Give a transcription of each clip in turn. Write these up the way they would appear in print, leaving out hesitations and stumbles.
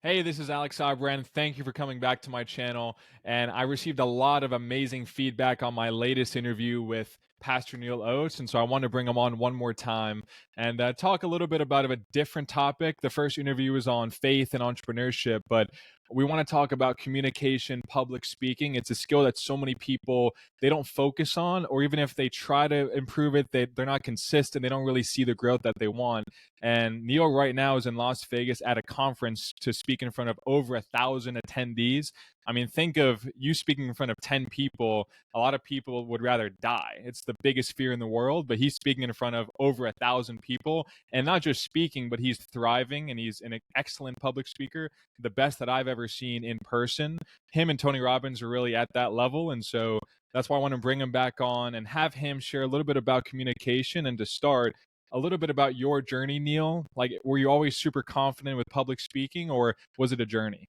Hey, this is Albarran. Thank you for coming back to my channel. And I received a lot of amazing feedback on my latest interview with Pastor Neil Oates. And so I want to bring him on one more time and talk a little bit about a different topic. The first interview was on faith and entrepreneurship, but we want to talk about communication, public speaking. It's a skill that so many people, they don't focus on, or even if they try to improve it, they're not consistent. They don't really see the growth that they want. And Neil right now is in Las Vegas at a conference to speak in front of over 1,000 attendees. I mean, think of you speaking in front of 10 people. A lot of people would rather die. It's the biggest fear in the world, but he's speaking in front of over 1,000 people, and not just speaking, but he's thriving, and he's an excellent public speaker, the best that I've ever seen in person. Him and Tony Robbins are really at that level. And so that's why I want to bring him back on and have him share a little bit about communication. And to start, a little bit about your journey, Neil. Like, were you always super confident with public speaking, or was it a journey?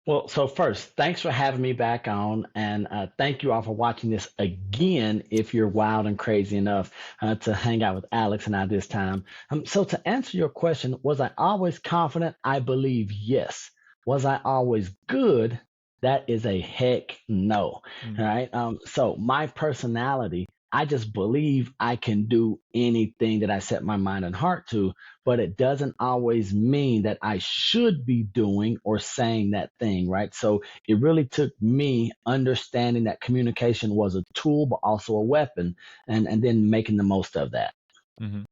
Well, so first, thanks for having me back on, and thank you all for watching this again. If you're wild and crazy enough to hang out with Alex and I this time, so to answer your question, was I always confident? I believe yes. Was I always good? That is a heck no. All Mm, right. So my personality, I just believe I can do anything that I set my mind and heart to, but it doesn't always mean that I should be doing or saying that thing, right? So it really took me understanding that communication was a tool, but also a weapon, and then making the most of that. mhm.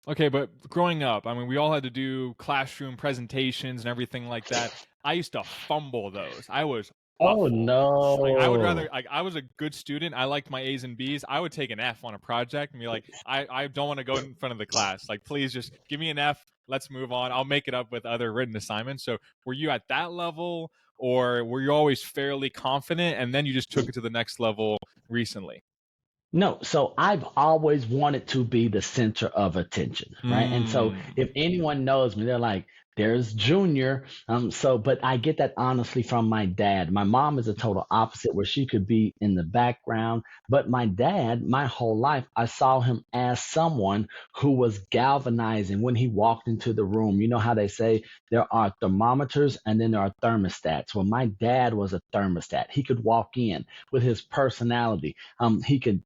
Okay, but growing up, I mean, we all had to do classroom presentations and everything like that. I used to fumble those. I was Oh awful. Like, I would no. rather, like, I was a good student. I liked my A's and B's. I would take an F on a project and be like, I don't want to go in front of the class. Like, please just give me an F. Let's move on. I'll make it up with other written assignments. So were you at that level, or were you always fairly confident and then you just took it to the next level recently? No, so I've always wanted to be the center of attention, right? And so Mm. if anyone knows me, they're like, there's Junior. But I get that honestly from my dad. My mom is a total opposite where she could be in the background. But my dad, my whole life, I saw him as someone who was galvanizing when he walked into the room. You know how they say there are thermometers and then there are thermostats. Well, my dad was a thermostat. He could walk in with his personality. He could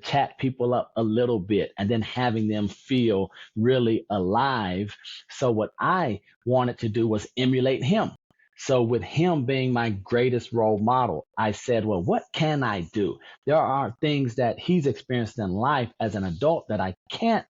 chat people up a little bit and then having them feel really alive. So, what I wanted to do was emulate him. So, with him being my greatest role model, I said, well, what can I do? There are things that he's experienced in life as an adult that I can't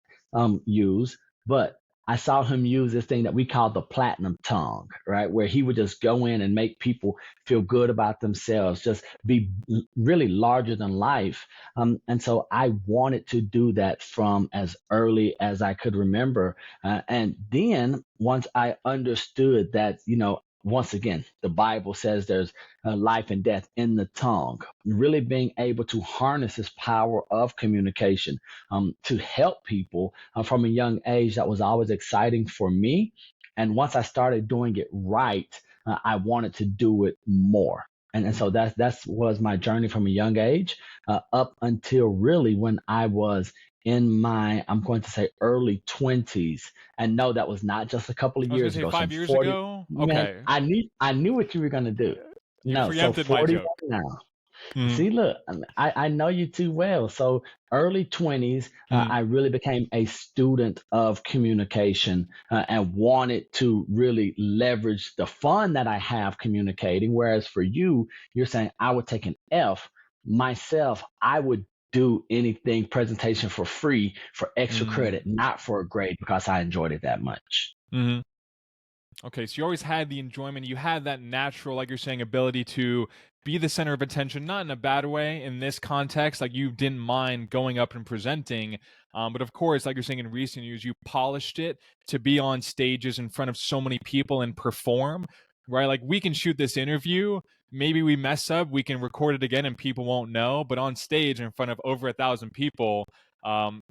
use, but I saw him use this thing that we call the platinum tongue, right? Where he would just go in and make people feel good about themselves, just be really larger than life. And so I wanted to do that from as early as I could remember. And then once I understood that, once again, the Bible says there's life and death in the tongue, really being able to harness this power of communication to help people from a young age, that was always exciting for me. And once I started doing it right, I wanted to do it more. And so that's was my journey from a young age up until really when I was in my, I'm going to say, early 20s. And no, that was not just a couple of I was gonna years say ago, some 5 years 40. ago. Man, Okay, I knew what you were going to do. you No, so preempted my 41 joke. now. Mm, See, look, I know you too well. So early 20s, mm. I really became a student of communication and wanted to really leverage the fun that I have communicating. Whereas for you, you're saying I would take an F. Myself, I would do anything presentation for free for extra Mm, credit, not for a grade because I enjoyed it that much. mhm. Okay, so you always had the enjoyment. You had that natural, like you're saying, ability to be the center of attention, not in a bad way in this context. Like, you didn't mind going up and presenting. But of course, like you're saying, in recent years, you polished it to be on stages in front of so many people and perform, right? Like, we can shoot this interview. Maybe we mess up, we can record it again and people won't know. But on stage in front of over 1,000 people,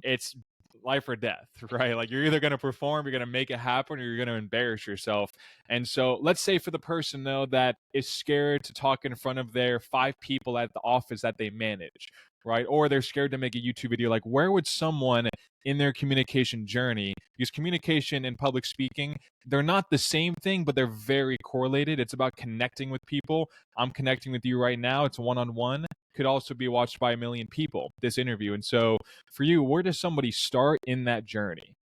it's life or death, right? Like you're either going to perform, you're going to make it happen, or you're going to embarrass yourself. And so let's say for the person though that is scared to talk in front of their 5 people at the office that they manage, right? Or they're scared to make a YouTube video, like where would someone in their communication journey, because communication and public speaking, they're not the same thing, but they're very correlated. It's about connecting with people. I'm connecting with you right now. It's one-on-one. Could also be watched by a million people, this interview. And so for you, where does somebody start in that journey?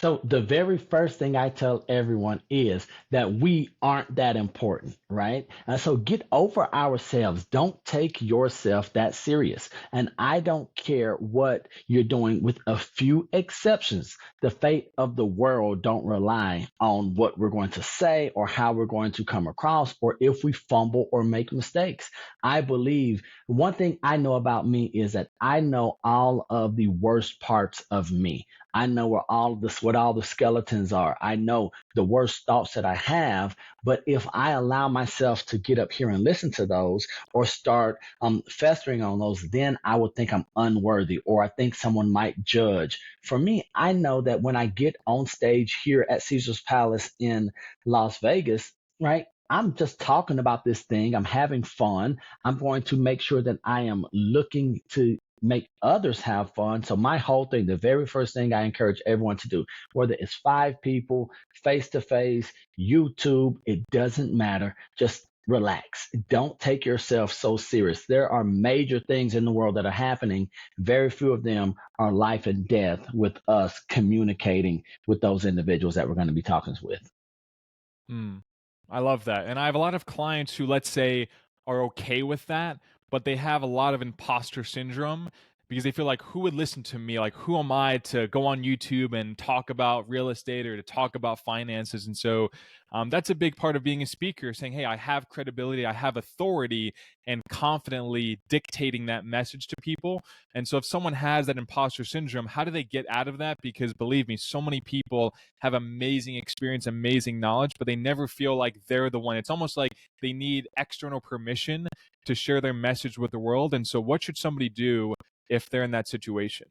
So the very first thing I tell everyone is that we aren't that important, right? And so get over ourselves. Don't take yourself that serious. And I don't care what you're doing, with a few exceptions. The fate of the world don't rely on what we're going to say or how we're going to come across or if we fumble or make mistakes. I believe one thing I know about me is that I know all of the worst parts of me. I know what all the skeletons are. I know the worst thoughts that I have. But if I allow myself to get up here and listen to those or start festering on those, then I would think I'm unworthy or I think someone might judge. For me, I know that when I get on stage here at Caesar's Palace in Las Vegas, right? I'm just talking about this thing. I'm having fun. I'm going to make sure that I am looking to make others have fun. So my whole thing, the very first thing I encourage everyone to do, whether it's 5 people, face to face, YouTube, it doesn't matter. Just relax. Don't take yourself so serious. There are major things in the world that are happening. Very few of them are life and death with us communicating with those individuals that we're going to be talking with. Mm, I love that. And I have a lot of clients who, let's say, are okay with that, but they have a lot of imposter syndrome because they feel like, who would listen to me? Like, who am I to go on YouTube and talk about real estate or to talk about finances? And so that's a big part of being a speaker, saying, hey, I have credibility, I have authority, and confidently dictating that message to people. And so if someone has that imposter syndrome, how do they get out of that? Because believe me, so many people have amazing experience, amazing knowledge, but they never feel like they're the one. It's almost like they need external permission to share their message with the world. And so what should somebody do if they're in that situation?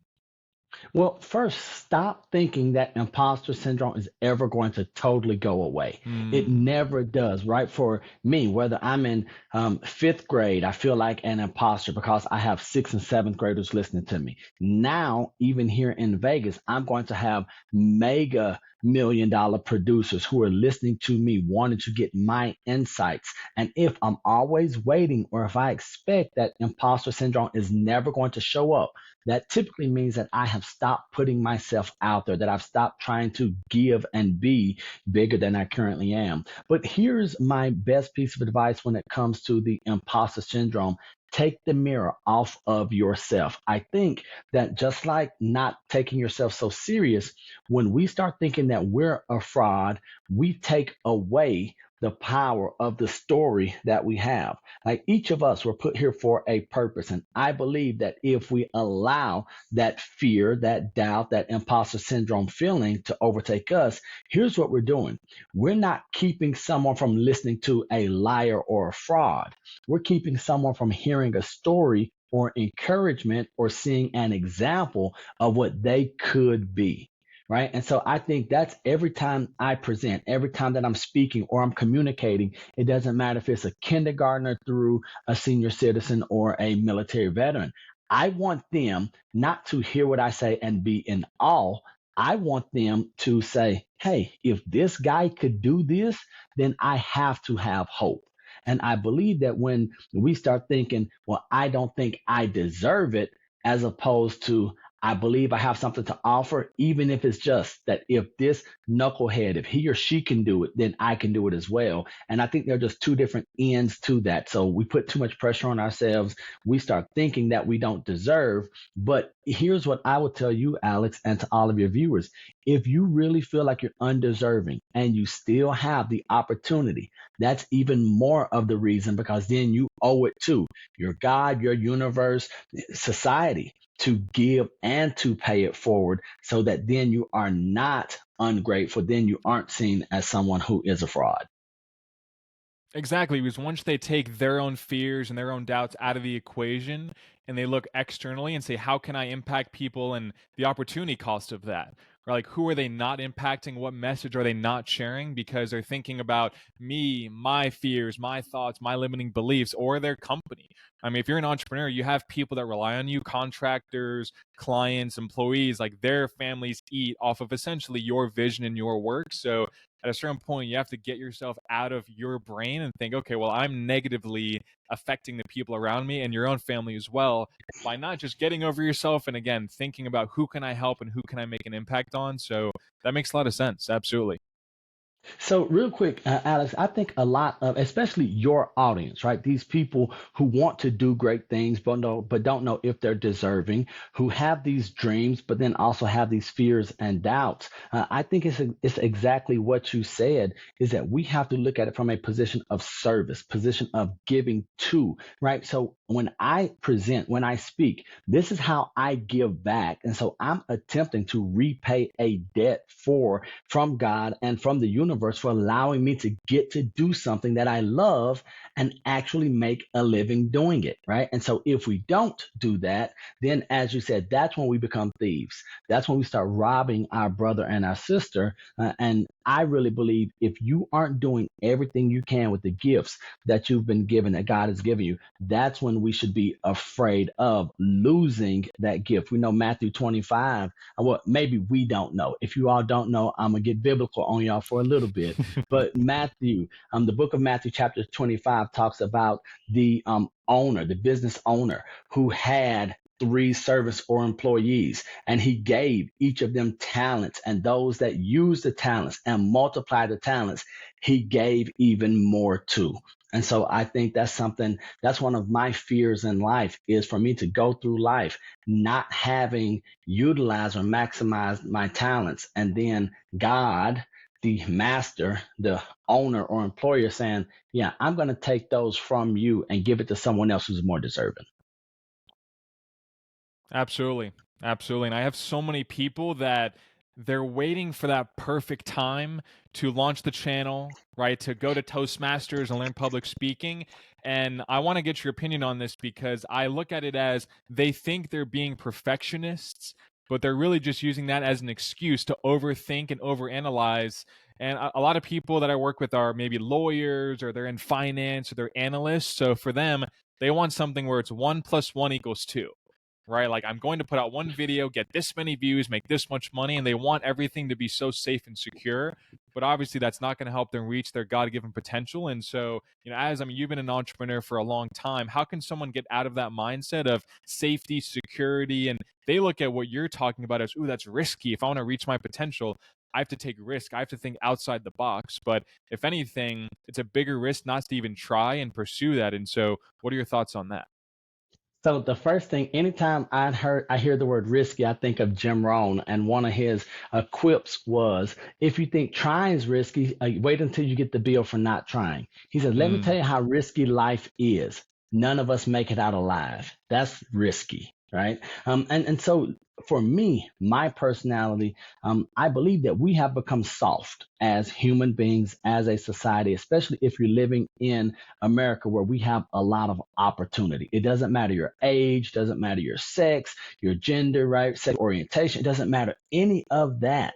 Well, first, stop thinking that imposter syndrome is ever going to totally go away. It Mm, never does, right? For me, whether I'm in fifth grade, I feel like an imposter because I have sixth and seventh graders listening to me. Now, even here in Vegas, I'm going to have mega $1 million producers who are listening to me, wanting to get my insights. And if I'm always waiting, or if I expect that imposter syndrome is never going to show up, that typically means that I have stopped putting myself out there, that I've stopped trying to give and be bigger than I currently am. But here's my best piece of advice when it comes to the imposter syndrome. Take the mirror off of yourself. I think that just like not taking yourself so serious, when we start thinking that we're a fraud, we take away the power of the story that we have. Like each of us were put here for a purpose. And I believe that if we allow that fear, that doubt, that imposter syndrome feeling to overtake us, here's what we're doing. We're not keeping someone from listening to a liar or a fraud. We're keeping someone from hearing a story or encouragement or seeing an example of what they could be. Right. And so I think that's every time I present, every time that I'm speaking or I'm communicating, it doesn't matter if it's a kindergartner through a senior citizen or a military veteran. I want them not to hear what I say and be in awe. I want them to say, hey, if this guy could do this, then I have to have hope. And I believe that when we start thinking, well, I don't think I deserve it, as opposed to, I believe I have something to offer, even if it's just that if this knucklehead, if he or she can do it, then I can do it as well. And I think there are just two different ends to that. So we put too much pressure on ourselves. We start thinking that we don't deserve. But here's what I would tell you, Alex, and to all of your viewers. If you really feel like you're undeserving and you still have the opportunity, that's even more of the reason, because then you owe it to your God, your universe, society, to give and to pay it forward, so that then you are not ungrateful. Then you aren't seen as someone who is a fraud. exactly, because once they take their own fears and their own doubts out of the equation, and they look externally and say, how can I impact people and the opportunity cost of that? Or like, who are they not impacting? What message are they not sharing? Because they're thinking about me, my fears, my thoughts, my limiting beliefs, or their company. I mean, if you're an entrepreneur, you have people that rely on you, contractors, clients, employees, like their families eat off of essentially your vision and your work. So at a certain point, you have to get yourself out of your brain and think, okay, well, I'm negatively affecting the people around me and your own family as well by not just getting over yourself and again thinking about who can I help and who can I make an impact on. So that makes a lot of sense. Absolutely. So, real quick, Alex, I think a lot of, especially your audience, right? These people who want to do great things, but don't know if they're deserving, who have these dreams, but then also have these fears and doubts. I think it's exactly what you said. Is that we have to look at it from a position of service, position of giving to, right? So when I present, when I speak, this is how I give back, and so I'm attempting to repay a debt from God and from the universe for allowing me to get to do something that I love and actually make a living doing it, right? And so if we don't do that, then as you said, that's when we become thieves. That's when we start robbing our brother and our sister. And I really believe if you aren't doing everything you can with the gifts that you've been given, that God has given you, that's when we should be afraid of losing that gift. We know Matthew 25. Well, maybe we don't know. If you all don't know, I'm gonna get biblical on y'all for a little bit. But Matthew, the book of Matthew, chapter 25, talks about the owner, the business owner, who had three servants or employees, and he gave each of them talents, and those that used the talents and multiplied the talents, he gave even more to. And so I think that's something, that's one of my fears in life, is for me to go through life not having utilized or maximized my talents, and then God, the master, the owner or employer, saying, yeah, I'm going to take those from you and give it to someone else who's more deserving. Absolutely. Absolutely. And I have so many people that they're waiting for that perfect time to launch the channel, right? To go to Toastmasters and learn public speaking. And I want to get your opinion on this because I look at it as they think they're being perfectionists, but they're really just using that as an excuse to overthink and overanalyze. And a lot of people that I work with are maybe lawyers or they're in finance or they're analysts. So for them, they want something where it's 1 + 1 = 2, right? Like I'm going to put out one video, get this many views, make this much money, and they want everything to be so safe and secure. But obviously, that's not going to help them reach their God-given potential. And so, as I mean, you've been an entrepreneur for a long time. How can someone get out of that mindset of safety, security, and they look at what you're talking about as, ooh, that's risky. If I want to reach my potential, I have to take risk. I have to think outside the box. But if anything, it's a bigger risk not to even try and pursue that. And so, what are your thoughts on that? So the first thing, anytime I hear the word risky, I think of Jim Rohn, and one of his quips was, "If you think trying is risky, wait until you get the bill for not trying." He said, "Let me Mm, tell you how risky life is. None of us make it out alive. That's risky, right?" And so for me, my personality, I believe that we have become soft as human beings, as a society, especially if you're living in America, where we have a lot of opportunity. It doesn't matter your age, doesn't matter your sex, your gender, right? Sex orientation, it doesn't matter any of that.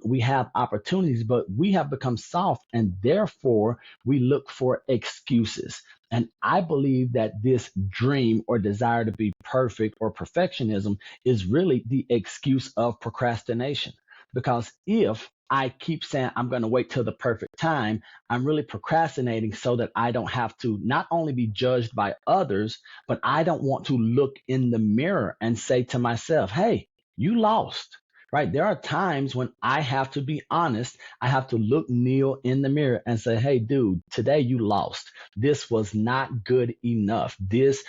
We have opportunities, but we have become soft, and therefore we look for excuses. And I believe that this dream or desire to be perfect or perfectionism is really the excuse of procrastination. Because if I keep saying I'm going to wait till the perfect time, I'm really procrastinating so that I don't have to not only be judged by others, but I don't want to look in the mirror and say to myself, hey, you lost. Right. There are times when I have to be honest. I have to look Neil in the mirror and say, hey, dude, today you lost. This was not good enough. This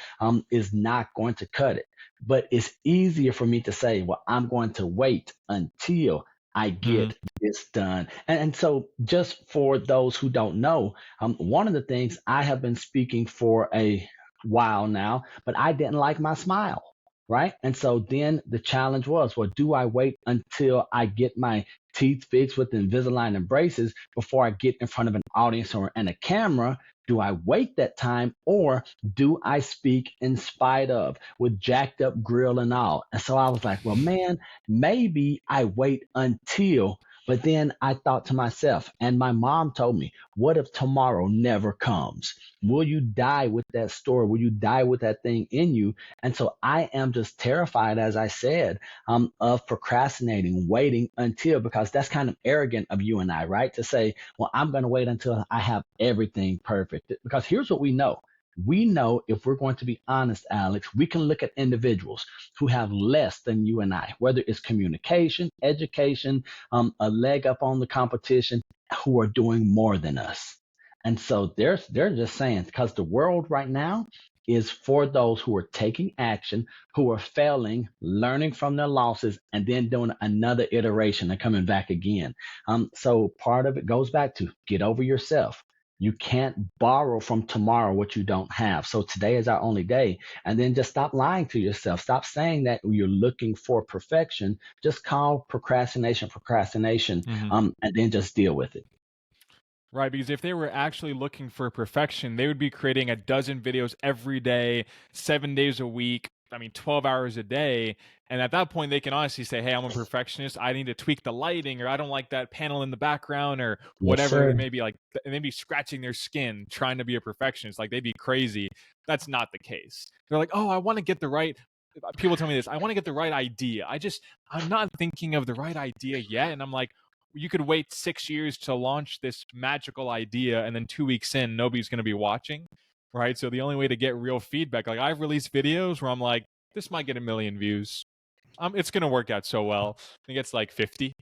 is not going to cut it. But it's easier for me to say, well, I'm going to wait until I mm. get this done. And so, just for those who don't know, one of the things, I have been speaking for a while now, but I didn't like my smile. right? And so then the challenge was, well, do I wait until I get my teeth fixed with Invisalign and braces before I get in front of an audience or and a camera? Do I wait that time, or do I speak in spite of, with jacked up grill and all? And so I was like, well, man, maybe I wait until. But then I thought to myself, and my mom told me, what if tomorrow never comes? Will you die with that story? Will you die with that thing in you? And so I am just terrified, as I said, of procrastinating, waiting until, because that's kind of arrogant of you and I, right? To say, well, I'm going to wait until I have everything perfect. Because here's what we know. We know, if we're going to be honest, Alex, we can look at individuals who have less than you and I, whether it's communication, education, a leg up on the competition, who are doing more than us. And so they're just saying, because the world right now is for those who are taking action, who are failing, learning from their losses, and then doing another iteration and coming back again. So part of it goes back to get over yourself. You can't borrow from tomorrow what you don't have. So today is our only day. And then just stop lying to yourself. Stop saying that you're looking for perfection. Just call procrastination, Hmm. and then just deal with it. Right, because if they were actually looking for perfection, they would be creating a dozen videos every day, 7 days a week. I mean, 12 hours a day. And at that point, they can honestly say, hey, I'm a perfectionist. I need to tweak the lighting, or I don't like that panel in the background, or Yes, whatever it sir. may be. Like, and they'd be scratching their skin trying to be a perfectionist. Like, they'd be crazy. That's not the case. They're like, oh, I want to get the right. People tell me this. I want to get the right idea. I'm not thinking of the right idea yet. And I'm like, you could wait 6 years to launch this magical idea, and then 2 weeks in, nobody's going to be watching, right? So the only way to get real feedback, like I've released videos where I'm like, this might get 1 million views. It's going to work out so well. It gets like 50,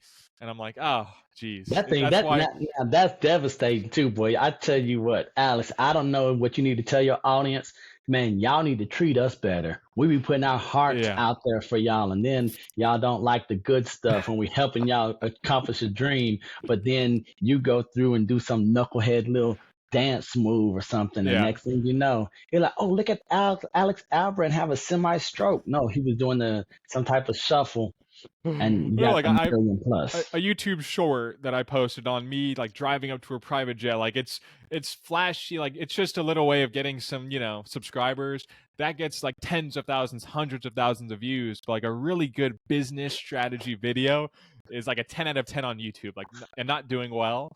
and I'm like, oh, geez. That thing, That's that why. now, that's devastating too, boy. I tell you what, Alex, I don't know what you need to tell your audience. Man, y'all need to treat us better. We be putting our hearts Yeah. out there for y'all, and then y'all don't like the good stuff when we helping y'all accomplish a dream. But then you go through and do some knucklehead little dance move or something, and Yeah. next thing you know, you're like, oh, look at Alex Albarran have a semi-stroke. No, he was doing some type of shuffle, and you No, got like a million a plus. YouTube short that I posted on me like driving up to a private jet. Like it's flashy, like it's just a little way of getting some, subscribers. That gets like tens of thousands, hundreds of thousands of views. But like a really good business strategy video is like a 10 out of 10 on YouTube, like and not doing well.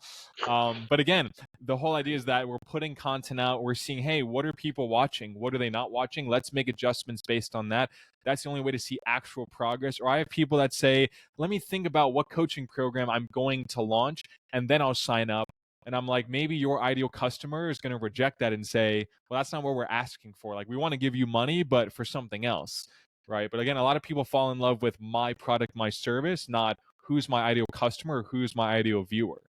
But again, the whole idea is that we're putting content out. We're seeing, hey, what are people watching? What are they not watching? Let's make adjustments based on that. That's the only way to see actual progress. Or I have people that say, let me think about what coaching program I'm going to launch, and then I'll sign up. And I'm like, maybe your ideal customer is going to reject that and say, well, that's not what we're asking for. Like, we want to give you money, but for something else. Right. But again, a lot of people fall in love with my product, my service, not who's my ideal customer, who's my ideal viewer.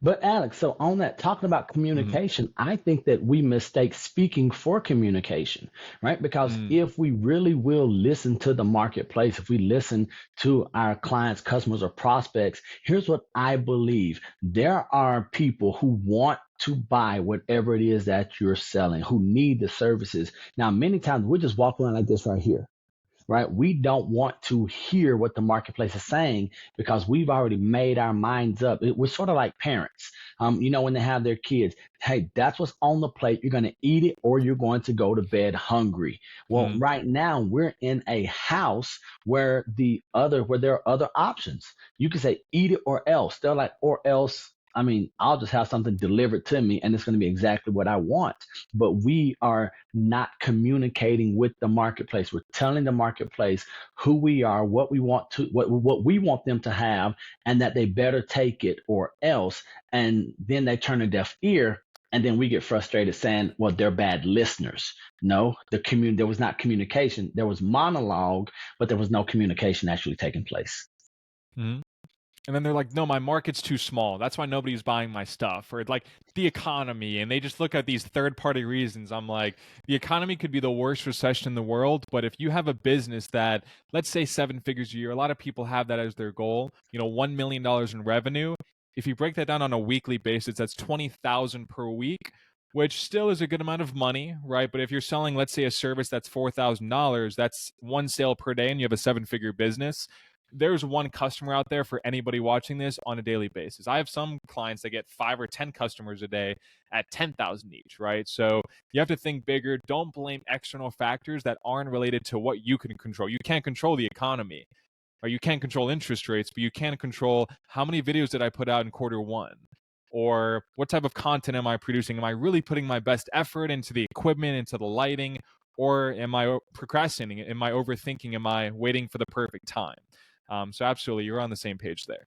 But Alex, so on that, talking about Mm-hmm. communication, I think that we mistake speaking for communication, right? Because Mm. if we really will listen to the marketplace, if we listen to our clients, customers, or prospects, here's what I believe. There are people who want to buy whatever it is that you're selling, who need the services. Now, many times we just walk around like this right here, right? We don't want to hear what the marketplace is saying because we've already made our minds up. We're sort of like parents, when they have their kids. Hey, that's what's on the plate. You're going to eat it or you're going to go to bed hungry. Well, Mm. right now we're in a house where there are other options. You can say eat it or else. They're like, or else. I mean, I'll just have something delivered to me and it's going to be exactly what I want. But we are not communicating with the marketplace. We're telling the marketplace who we are, what we want them to have, and that they better take it or else. And then they turn a deaf ear. And then we get frustrated saying, well, they're bad listeners. No, there was not communication. There was monologue, but there was no communication actually taking place. Mm. And then they're like, no, my market's too small. That's why nobody's buying my stuff. Or like the economy. And they just look at these third party reasons. I'm like, the economy could be the worst recession in the world. But if you have a business that, let's say 7 figures a year, a lot of people have that as their goal, $1 million in revenue. If you break that down on a weekly basis, that's 20,000 per week. which still is a good amount of money, right? But if you're selling, let's say, a service that's $4,000, that's one sale per day, and you have a seven-figure business. There's one customer out there for anybody watching this on a daily basis. I have some clients that get 5 or 10 customers a day at 10,000 each, right? So you have to think bigger. Don't blame external factors that aren't related to what you can control. You can't control the economy, or you can't control interest rates, but you can control how many videos did I put out in quarter 1, or what type of content am I producing? Am I really putting my best effort into the equipment, into the lighting, or am I procrastinating? Am I overthinking? Am I waiting for the perfect time? So absolutely, you're on the same page there.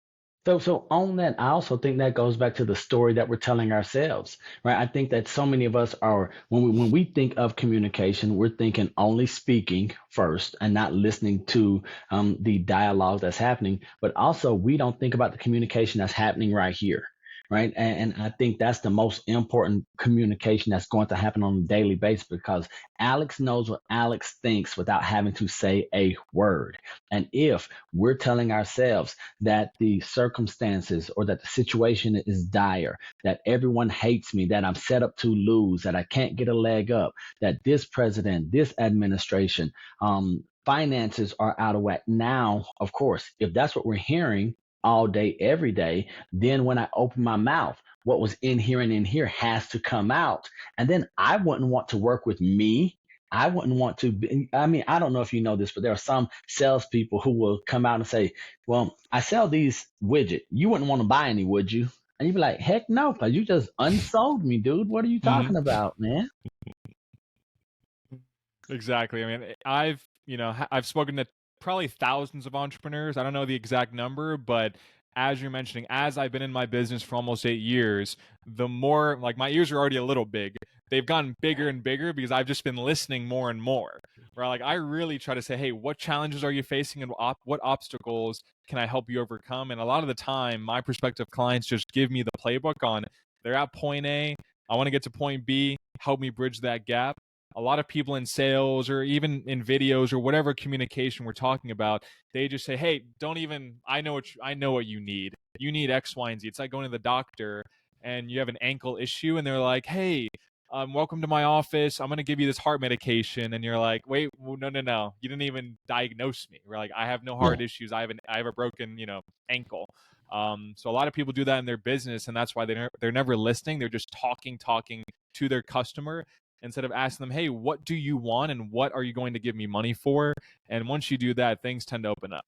So on that, I also think that goes back to the story that we're telling ourselves, right? I think that so many of us are when we think of communication, we're thinking only speaking first and not listening to the dialogue that's happening. But also, we don't think about the communication that's happening right here, right? And I think that's the most important communication that's going to happen on a daily basis because Alex knows what Alex thinks without having to say a word. And if we're telling ourselves that the circumstances or that the situation is dire, that everyone hates me, that I'm set up to lose, that I can't get a leg up, that this president, this administration, finances are out of whack. Now, of course, if that's what we're hearing all day, every day, then when I open my mouth, what was in here and in here has to come out. And then I wouldn't want to work with me. I wouldn't want to be, I mean, I don't know if you know this, but there are some salespeople who will come out and say, well, I sell these widget. You wouldn't want to buy any, would you? And you'd be like, heck no, because you just unsold me, dude. What are you Mm-hmm. talking about, man? Exactly. I mean, I've spoken to probably thousands of entrepreneurs. I don't know the exact number, but as you're mentioning, as I've been in my business for almost 8 years, the more, like, my ears are already a little big. They've gotten bigger and bigger because I've just been listening more and more. Where, like, I really try to say, hey, what challenges are you facing, and what obstacles can I help you overcome? And a lot of the time, my prospective clients just give me the playbook on, they're at point A, I want to get to point B, help me bridge that gap. A lot of people in sales or even in videos or whatever communication we're talking about, they just say, hey, don't even, I know what you need. You need X, Y, and Z. It's like going to the doctor and you have an ankle issue and they're like, hey, welcome to my office, I'm going to give you this heart medication. And you're like, wait, well, no, no, no, you didn't even diagnose me. We're like, I have no Yeah. heart issues, I have a broken, ankle. So a lot of people do that in their business, and that's why they're never listening. They're just talking to their customer instead of asking them, hey, what do you want and what are you going to give me money for? And once you do that, things tend to open up.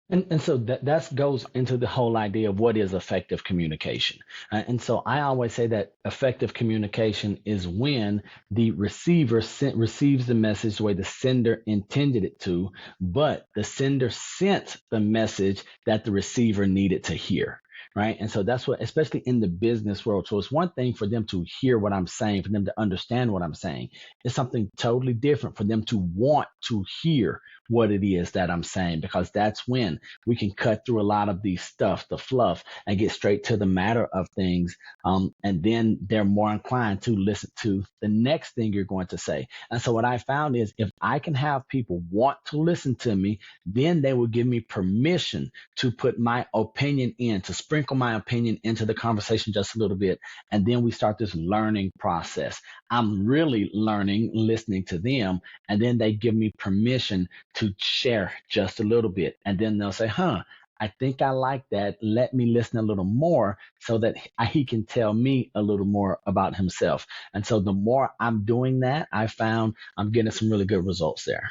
And so that goes into the whole idea of what is effective communication. And so I always say that effective communication is when the receiver receives the message the way the sender intended it to, but the sender sent the message that the receiver needed to hear. Right. And so that's what, especially in the business world. So it's one thing for them to hear what I'm saying, for them to understand what I'm saying. It's something totally different for them to want to hear what it is that I'm saying, because that's when we can cut through a lot of the stuff, the fluff, and get straight to the matter of things. And then they're more inclined to listen to the next thing you're going to say. And so what I found is if I can have people want to listen to me, then they will give me permission to put my opinion in, to sprinkle my opinion into the conversation just a little bit. And then we start this learning process. I'm really learning, listening to them, and then they give me permission to share just a little bit. And then they'll say, I think I like that. Let me listen a little more so that he can tell me a little more about himself. And so the more I'm doing that, I found I'm getting some really good results there.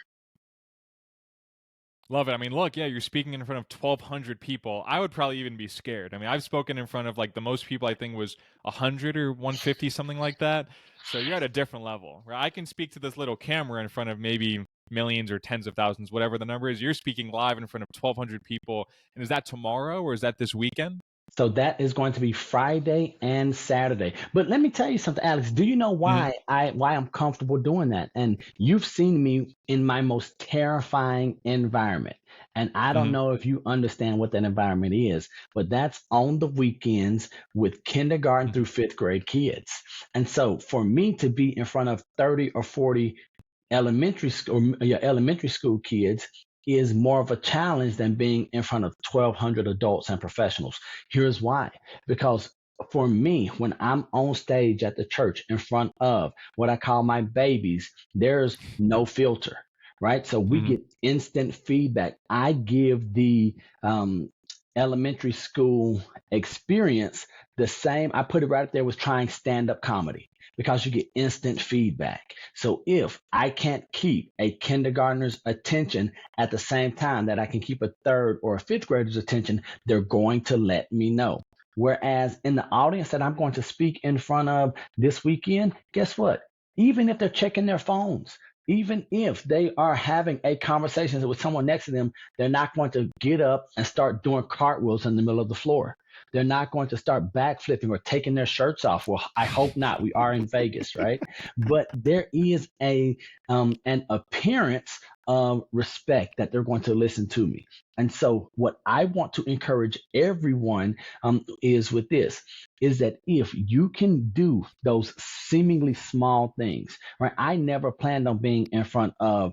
Love it. I mean, look, yeah, you're speaking in front of 1,200 people. I would probably even be scared. I mean, I've spoken in front of, like, the most people I think was 100 or 150, something like that. So you're at a different level, right? I can speak to this little camera in front of maybe millions or tens of thousands, whatever the number is. You're speaking live in front of 1,200 people. And is that tomorrow or is that this weekend? So that is going to be Friday and Saturday. But let me tell you something, Alex. Do you know Mhm. why I'm comfortable doing that? And you've seen me in my most terrifying environment. And I don't Mhm. know if you understand what that environment is, but that's on the weekends with kindergarten Mhm. through fifth grade kids. And so for me to be in front of 30 or 40 elementary school kids is more of a challenge than being in front of 1,200 adults and professionals. Here's why: because for me, when I'm on stage at the church in front of what I call my babies, there's no filter, right? So we Hmm. get instant feedback. I give the elementary school experience the same. I put it right up there with trying stand up comedy because you get instant feedback. So if I can't keep a kindergartner's attention at the same time that I can keep a third or a fifth grader's attention, they're going to let me know. Whereas in the audience that I'm going to speak in front of this weekend, guess what? Even if they're checking their phones, even if they are having a conversation with someone next to them, they're not going to get up and start doing cartwheels in the middle of the floor. They're not going to start backflipping or taking their shirts off. Well, I hope not. We are in Vegas, right? But there is a an appearance of respect that they're going to listen to me. And so, what I want to encourage everyone is with this is that if you can do those seemingly small things, right? I never planned on being in front of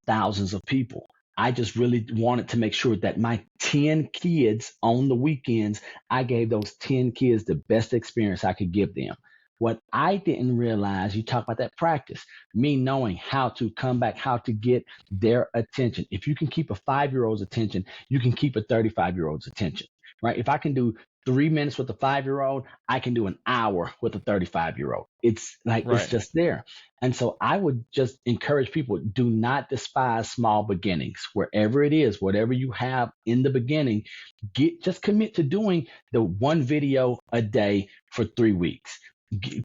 thousands of people. I just really wanted to make sure that my 10 kids on the weekends, I gave those 10 kids the best experience I could give them. What I didn't realize, you talk about that practice, me knowing how to come back, how to get their attention. If you can keep a 5-year old's attention, you can keep a 35-year old's attention, right? If I can do 3 minutes with a 5-year old, I can do an hour with a 35-year old. It's like, it's Right. just there. And so I would just encourage people, do not despise small beginnings. Wherever it is, whatever you have in the beginning, just commit to doing the one video a day for 3 weeks.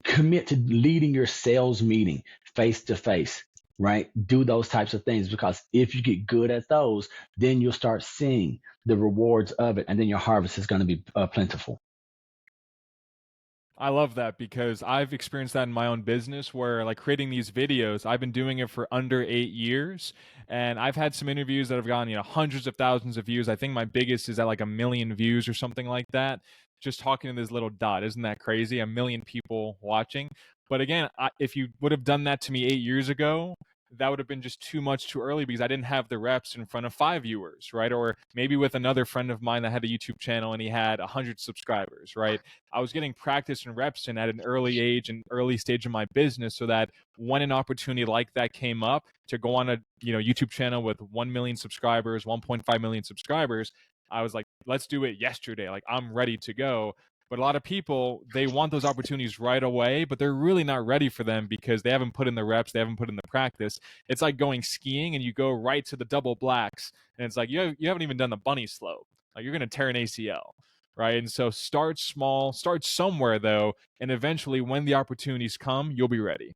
Commit to leading your sales meeting face to face, right? Do those types of things, because if you get good at those, then you'll start seeing the rewards of it, and then your harvest is going to be plentiful. I love that because I've experienced that in my own business where, like, creating these videos, I've been doing it for under 8 years, and I've had some interviews that have gotten, hundreds of thousands of views. I think my biggest is at like 1 million views or something like that. Just talking to this little dot, isn't that crazy? 1 million people watching. But again, if you would have done that to me 8 years ago, that would have been just too much too early because I didn't have the reps in front of 5 viewers, right? Or maybe with another friend of mine that had a YouTube channel and he had 100 subscribers, right? I was getting practice and reps in at an early age and early stage of my business so that when an opportunity like that came up to go on a YouTube channel with 1 million subscribers, 1.5 million subscribers, I was like, let's do it yesterday. Like, I'm ready to go. But a lot of people, they want those opportunities right away, but they're really not ready for them because they haven't put in the reps, they haven't put in the practice. It's like going skiing and you go right to the double blacks, and it's like you haven't even done the bunny slope. Like, you're going to tear an ACL, right? And so start small, start somewhere though, and eventually when the opportunities come, you'll be ready.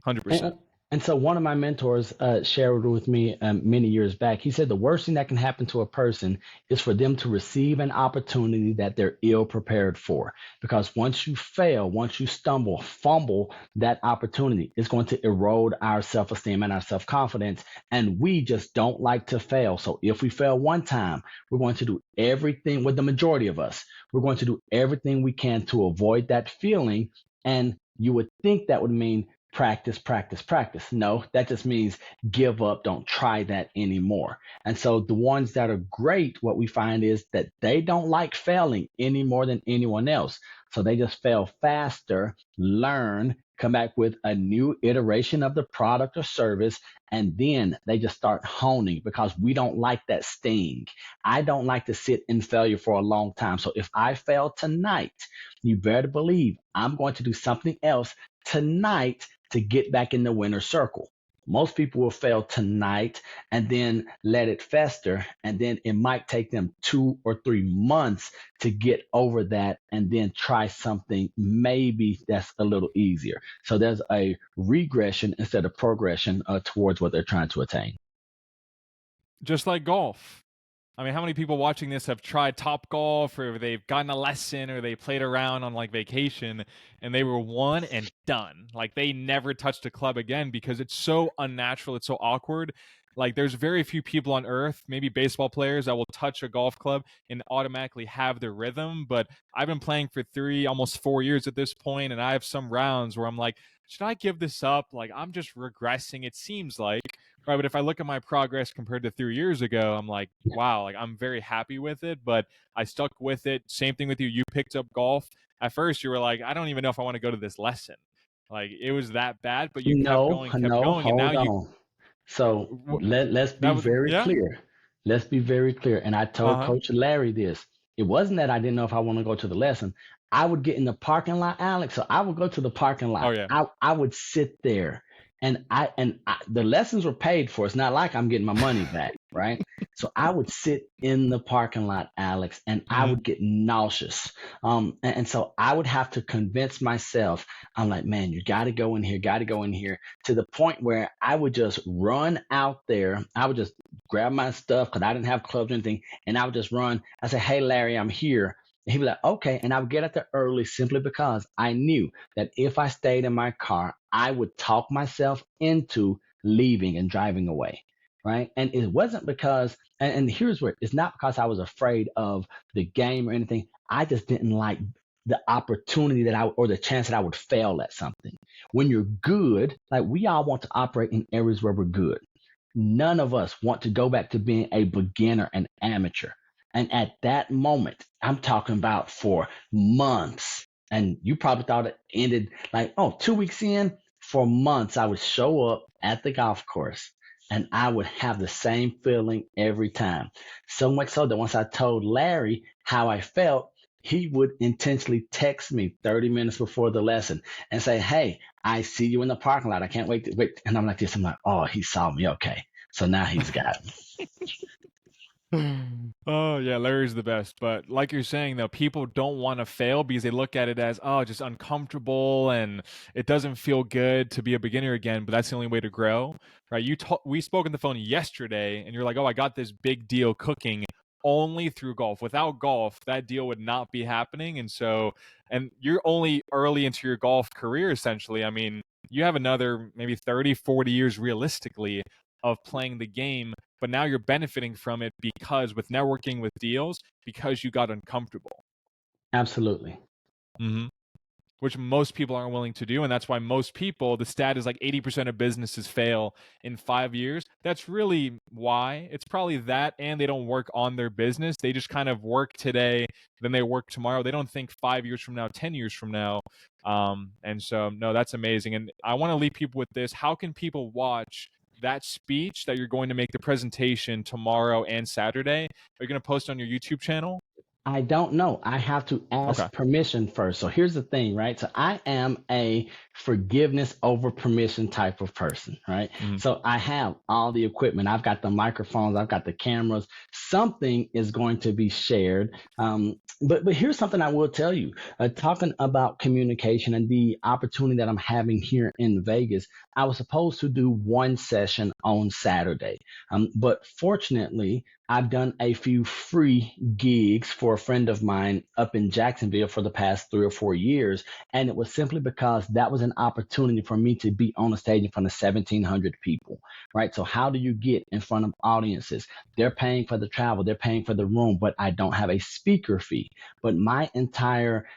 And, 100%. and so one of my mentors shared with me many years back. He said the worst thing that can happen to a person is for them to receive an opportunity that they're ill prepared for. Because once you fail, once you stumble, fumble that opportunity, it's going to erode our self-esteem and our self-confidence. And we just don't like to fail. So if we fail one time, we're going to do everything, with the majority of us, we're going to do everything we can to avoid that feeling. And you would think that would mean practice, practice, practice. No, that just means give up, don't try that anymore. And so the ones that are great, what we find is that they don't like failing any more than anyone else. So they just fail faster, learn, come back with a new iteration of the product or service, and then they just start honing, because we don't like that sting. I don't like to sit in failure for a long time. So if I fail tonight, you better believe I'm going to do something else tonight to get back in the winner's circle. Most people will fail tonight and then let it fester, and then it might take them 2 or 3 months to get over that and then try something maybe that's a little easier. So there's a regression instead of progression towards what they're trying to attain. Just like golf. I mean, how many people watching this have tried Top Golf, or they've gotten a lesson, or they played around on like vacation and they were one and done? Like, they never touched a club again because it's so unnatural, it's so awkward. Like, there's very few people on earth, maybe baseball players, that will touch a golf club and automatically have the rhythm. But I've been playing for 3, almost 4 years at this point, and I have some rounds where I'm like, should I give this up? Like, I'm just regressing, it seems like. Right, but if I look at my progress compared to 3 years ago, I'm like, wow, like I'm very happy with it, but I stuck with it. Same thing with you. You picked up golf. At first, you were like, I don't even know if I want to go to this lesson. Like it was that bad, but you No, kept no, going, and now hold you. on. So let's That be was very yeah. clear. Let's be very clear. And I Uh told huh. Coach Larry this. It wasn't that I didn't know if I want to go to the lesson. I would get in the parking lot, Alex. So I would go to the parking Oh lot. yeah. I would sit there, and the lessons were paid for. It's not like I'm getting my money back, right? So I would sit in the parking lot, Alex, and I Hmm. would get nauseous. And so I would have to convince myself. I'm like, man, you got to go in here, got to go in here, to the point where I would just run out there. I would just grab my stuff because I didn't have clubs or anything, and I would just run. I said, "Hey, Larry, I'm here." And he'd be like, "Okay," and I would get out there early simply because I knew that if I stayed in my car, I would talk myself into leaving and driving away. Right. And it wasn't because, and here's where it's not because I was afraid of the game or anything. I just didn't like the opportunity that or the chance that I would fail at something. When you're good, like we all want to operate in areas where we're good. None of us want to go back to being a beginner and amateur. And at that moment, I'm talking about for months. And you probably thought it ended like, oh, 2 weeks in. For months, I would show up at the golf course and I would have the same feeling every time. So much so that once I told Larry how I felt, he would intentionally text me 30 minutes before the lesson and say, "Hey, I see you in the parking lot. I can't wait to wait." And I'm like this. I'm like, "Oh, he saw me. Okay." So now he's got me. Oh yeah, Larry's the best. But like you're saying though, people don't want to fail because they look at it as just uncomfortable and it doesn't feel good to be a beginner again. But that's the only way to grow, right? We spoke on the phone yesterday, and you're like, "Oh, I got this big deal cooking." Only through golf. Without golf, that deal would not be happening. And you're only early into your golf career, essentially. I mean, you have another maybe 30, 40 years realistically of playing the game, but now you're benefiting from it because with networking with deals, because you got uncomfortable. Absolutely. Hmm. Which most people aren't willing to do. And that's why most people, the stat is like 80% of businesses fail in 5 years. That's really why. It's probably that, and they don't work on their business. They just kind of work today, then they work tomorrow. They don't think 5 years from now, 10 years from now. And so, no, that's amazing. And I want to leave people with this. How can people watch that speech that you're going to make, the presentation tomorrow and Saturday? Are you going to post on your YouTube channel? I don't know. I have to Okay. ask permission first. So here's the thing, right? So I am a forgiveness over permission type of person, right? Mm-hmm. So I have all the equipment. I've got the microphones. I've got the cameras. Something is going to be shared. But here's something I will tell you. Talking about communication and the opportunity that I'm having here in Vegas, I was supposed to do one session on Saturday, but fortunately, I've done a few free gigs for a friend of mine up in Jacksonville for the past 3 or 4 years. And it was simply because that was an opportunity for me to be on a stage in front of 1,700 people, right? So, how do you get in front of audiences? They're paying for the travel, they're paying for the room, but I don't have a speaker fee. But my entire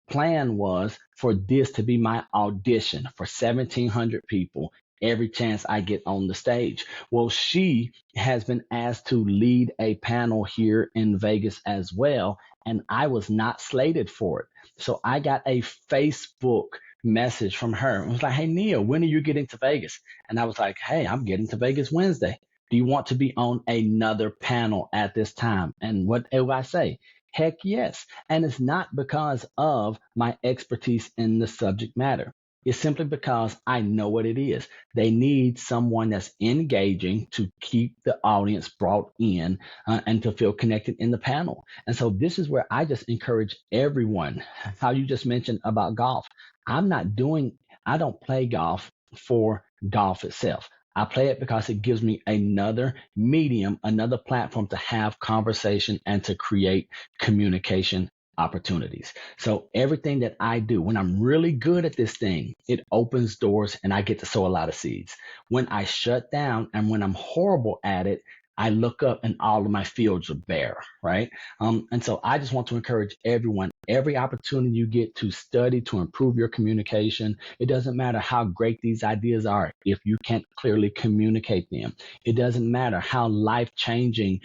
plan was for this to be my audition for 1,700 people every chance I get on the stage. Well, she has been asked to lead a panel here in Vegas as well, and I was not slated for it. So I got a Facebook message from her. It was like, "Hey, Nia, when are you getting to Vegas?" And I was like, "Hey, I'm getting to Vegas Wednesday. Do you want to be on another panel at this time?" And what do I say? Heck yes. And it's not because of my expertise in the subject matter. It's simply because I know what it is. They need someone that's engaging to keep the audience brought in and to feel connected in the panel. And so this is where I just encourage everyone, how you just mentioned about golf. I'm not doing, I don't play golf for golf itself. I play it because it gives me another medium, another platform to have conversation and to create communication opportunities. So everything that I do, when I'm really good at this thing, it opens doors and I get to sow a lot of seeds. When I shut down and when I'm horrible at it, I look up and all of my fields are bare, right? And so I just want to encourage everyone, every opportunity you get to study, to improve your communication. It doesn't matter how great these ideas are if you can't clearly communicate them. It doesn't matter how life changing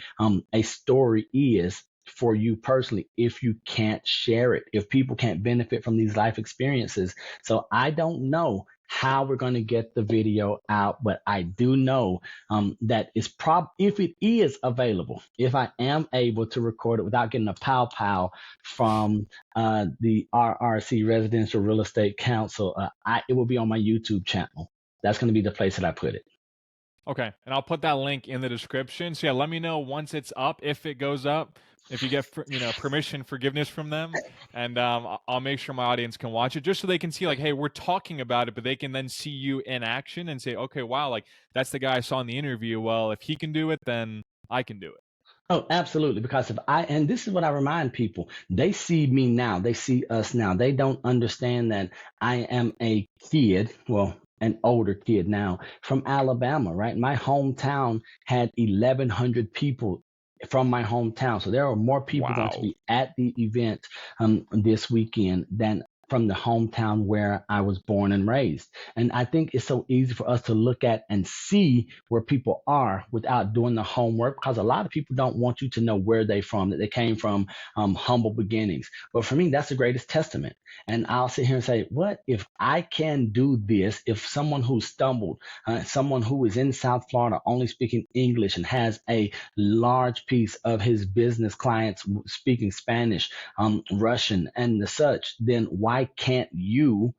a story is for you personally if you can't share it, if people can't benefit from these life experiences. So I don't know how we're going to get the video out, but I do know that is if it is available, if I am able to record it without getting a pow pow from the RRC Residential Real Estate Council, it will be on my YouTube channel. That's going to be the place that I put it. Okay, and I'll put that link in the description. So yeah, let me know once it's up, if it goes up, if you get permission, forgiveness from them, and I'll make sure my audience can watch it, just so they can see like, hey, we're talking about it, but they can then see you in action and say, okay, wow, like that's the guy I saw in the interview. Well, if he can do it, then I can do it. Oh, absolutely. Because and this is what I remind people, they see me now, they see us now. They don't understand that I am a kid, well, an older kid now from Alabama, right? My hometown had 1,100 people from my hometown. So there are more people going to Wow. be at the event this weekend than from the hometown where I was born and raised. And I think it's so easy for us to look at and see where people are without doing the homework, because a lot of people don't want you to know where they're from, that they came from humble beginnings. But for me, that's the greatest testament. And I'll sit here and say, what if I can do this? If someone who stumbled, someone who is in South Florida only speaking English and has a large piece of his business clients speaking Spanish, Russian, and the such, then why can't you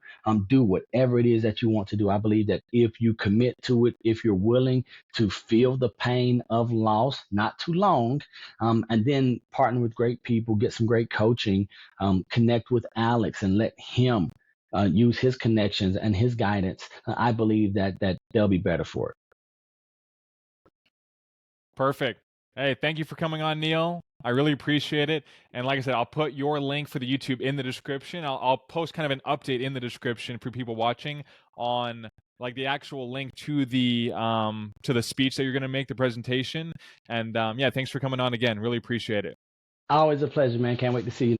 do whatever it is that you want to do? I believe that if you commit to it, if you're willing to feel the pain of loss, not too long, and then partner with great people, get some great coaching, connect with Alex and let him use his connections and his guidance, I believe that they'll be better for it. Perfect. Hey, thank you for coming on, Neil. I really appreciate it. And like I said, I'll put your link for the YouTube in the description. I'll post kind of an update in the description for people watching on like the actual link to the speech that you're going to make, the presentation. And yeah, thanks for coming on again. Really appreciate it. Always a pleasure, man. Can't wait to see you.